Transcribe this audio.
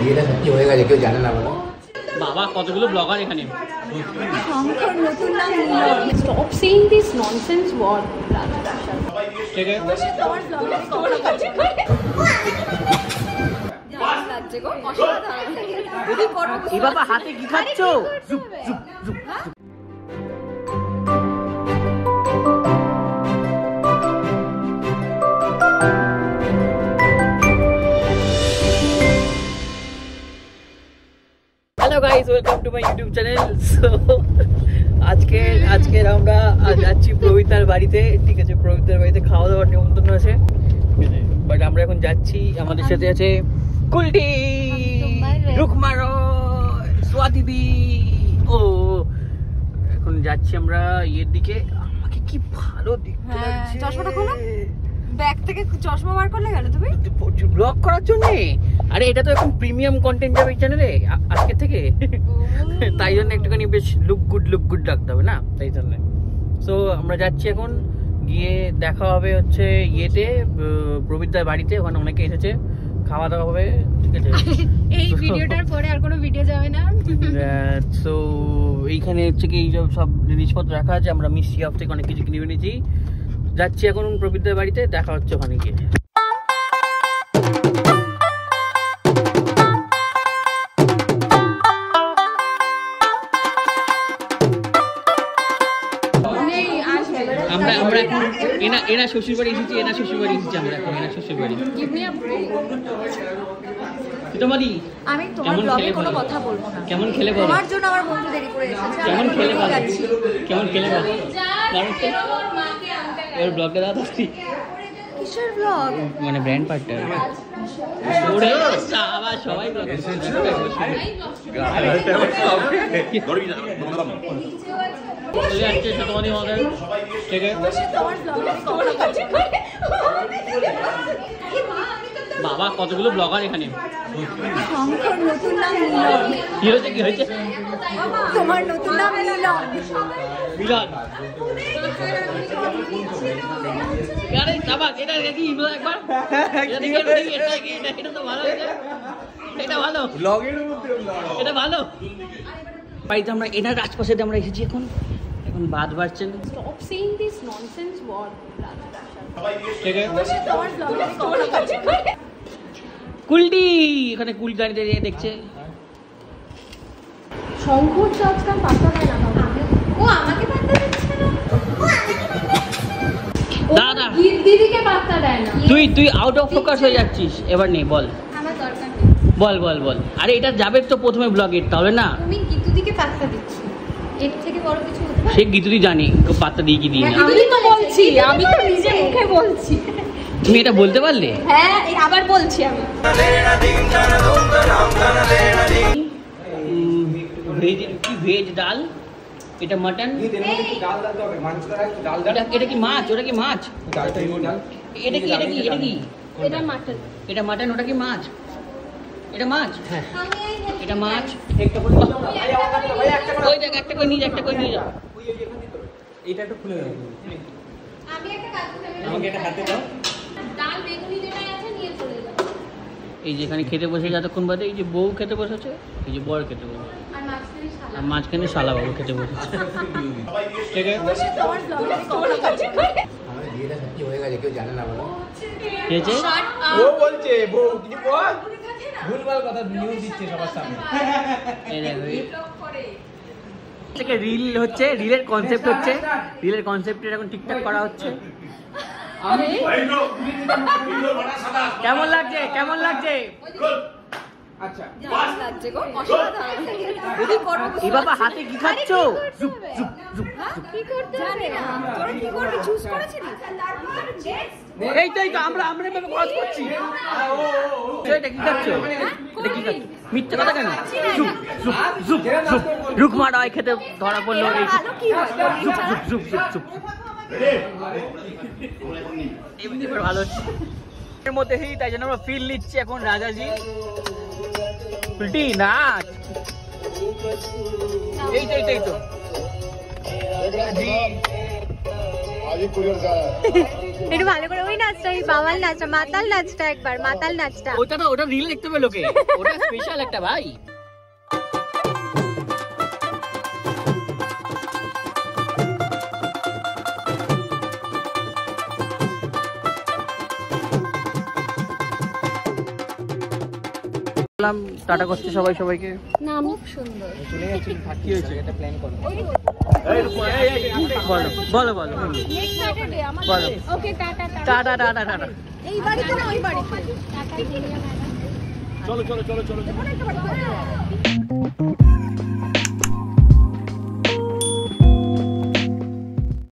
বিয়েটা সত্যি হয়ে গেছে, কেউ জানে না বলো। বাবা কতগুলো ব্লগার এখানে। Stop saying this nonsense word. ঠিক আছে এই বাবা হাতে কি খাচ্ছো? Hello guys, welcome to my YouTube channel. So আজকে আমরা যাচ্ছি প্রবিতার বাড়িতে। ঠিক আছে, প্রবিতার বাড়িতে খাওয়া দাওয়ার নিমন্ত্রণ আছে, বাট আমরা এখন যাচ্ছি। আমাদের সাথে আছে কুলটি, রুকমা রয়, সোয়াদিদি। ও এখন যাচ্ছি আমরা ইয়ের দিকে। আমাকে কি ভালো দেখতে লাগছে। চশমাটা খোলো, ব্যাগ থেকে চশমা বার করলে গেল তুমি ব্লগ করার জন্য। আরে এটা তো এখন প্রিমিয়াম কন্টেন্ট যাবে এই চ্যানেলে আজকে থেকে, তাই জন্য একটুখানি বেশ লুক গুড রাখতে হবে না, তাই জন্য। সো আমরা যাচ্ছি এখন, গিয়ে দেখা হবে হচ্ছে ইয়েতে প্রবিতার বাড়িতে। ওখানে অনেকে এসেছে, খাওয়া দাওয়া হবে। ঠিক আছে, এই ভিডিওটার পরে আর কোনো ভিডিও যাবে না। সো এইখানে হচ্ছে কি এইসব সব জিনিসপত্র রাখা আছে। আমরা মিষ্টি হাফ থেকে অনেক কিছু কিনে এনেছি। যাচ্ছি এখন প্রবিতার বাড়িতে, দেখা হচ্ছে ওখানে গিয়ে। আমরা এখন এনা শ্বশুর বাড়ি এসেছি। আমরা এখন এনা শ্বশুর বাড়ি। তোমারই আমি তোমার ব্লগে কোনো কথা বলবো না। কেমন খেলে বলো? তোমার জন্য আমার বন্ধু দেরি করে এসেছে। কেমন খেলে বলো? এর ব্লগটা দাও তো। কিসের ব্লগ? মানে ব্র্যান্ড পার্টনার। ওরে আবার সবাই ব্লগ বাবা কতগুলো ব্লগার এখানে। নতুন নাম মিলন। কি হয়েছে? তোমার নতুন নাম মিলন। আরে চাবাক, এটা কি একবার এটা তো ভালো, এটা ভালো এটা ভালো। বাড়িতে আমরা এনার আশপাশে আমরা এসেছি এখন বাদ বাড়ছেন। Stop saying this nonsense word. ঠিক আছে, তোমার ব্লগে কোনো কথা কুলটি এখানে কুল গাড়িতে দেখছে। শঙ্কর আজকাল পাত্তা দেয় না। ও আমাকে পাত্তা দিচ্ছে না। দাদা দিদিকে পাত্তা দেয় না। তুই আউট অফ ফোকাস হয়ে যাচ্ছিস। এবার নেই, বল। আমার দরকার নেই। বল। আরে এটা যাবে তো প্রথমে ব্লগে, তাহলে না। তুমি গীতুদিকে পাত্তা দিচ্ছ, এর থেকে বড় কিছু হতে পারে? সে গীতুদি জানি পাত্তা দিয়ে কি দিই না। আমি তো বলছি, আমি তো নিজে মুখে বলছি। তুমি এটা বলতে পারলে? হ্যাঁ, আবার বলছি আমি। ভেজ ডাল, এটা মাটন, এটা কি মাছ? ওটা কি মাছ? এটা কি? এটা মাটন। এটা মাটন, ওটা কি মাছ? এটা মাছ? হ্যাঁ এটা মাছ। ওই দেখ, একটা করে নিয়ে যা। এইটা একটু খুলে দাও। আমি একটা কাজ করে আমাকে এটা হাতে দাও। ডাল বেগুনি যেটা আছে নিয়ে চলে যাও। এই যে এখানে খেতে বসে যতক্ষণ বাদে, এই যে বউ খেতে বসেছে, এই যে বর খেতে বসেছে, আর মাঝখানে শালা বাবু খেতে বসেছে। ঠিক আছে, তোমার ব্লগে কোনো কথা আমাদের বিয়েটা সত্যি হয়ে গেছে, কেউ জানে না বলো। ঠিক আছে। ও বলছে বউ কিছু বল, ভুলভাল কথা নিউজ দিচ্ছে সবার সামনে। এই দেখো থেকে রিল হচ্ছে, রিলের কনসেপ্টের এখন ঠিকঠাক করা হচ্ছে। কেমন লাগছে? আচ্ছা লাগছে গো, অসাধারণ। এই বাবা হাতে কি খাচ্ছো? কি করতে জানি না। তোরা কি করবি চুজ করেছিস? এই তো আমরা এভাবে ক্রস করছি। এটা কি খাচ্ছো? মিথ্যে কথা কেন? রুকমা রয় খেতে ধরা পড়লো। এমনি ভালো হচ্ছে এর মধ্যে, তাই জন্য আমরা ফিল নিচ্ছি এখন। রাজাজি উল্টি নাচ, এই তো একটু ভালো করে ওই নাচটা, ওই বাওয়াল নাচটা, মাতাল নাচটা, একবার মাতাল নাচটা। ওটা রিল দেখতে পেলো লোকে, ওটা স্পেশাল একটা ভাই। টাটা করছে সবাই সবাইকে। না আমি সুন্দর। চলে যাচ্ছি, কি হয়েছে এটা প্ল্যান করো। বলো বলো বলো নেক্সট স্যাটারডে আমার। বলো। ওকে টাটা টাটা টাটা টাটা। এই বাড়িতে না ওই বাড়িতে। টাটা। চলো চলো চলো চলো।